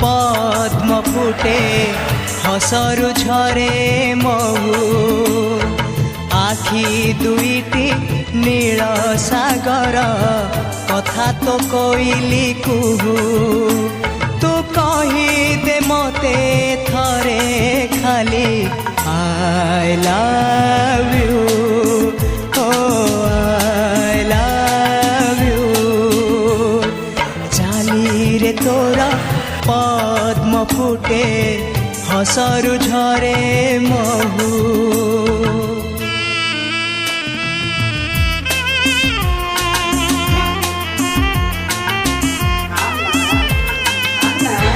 पद्म फुटे हसरु झरे महू आखि दुईटी नील सागर कथा तो कोइली कुहू तू कही दे मते थरे खाली आई लव यू ओ आई लव यू चाली रे तोरा पद्म फुटे हसरु झरे महू।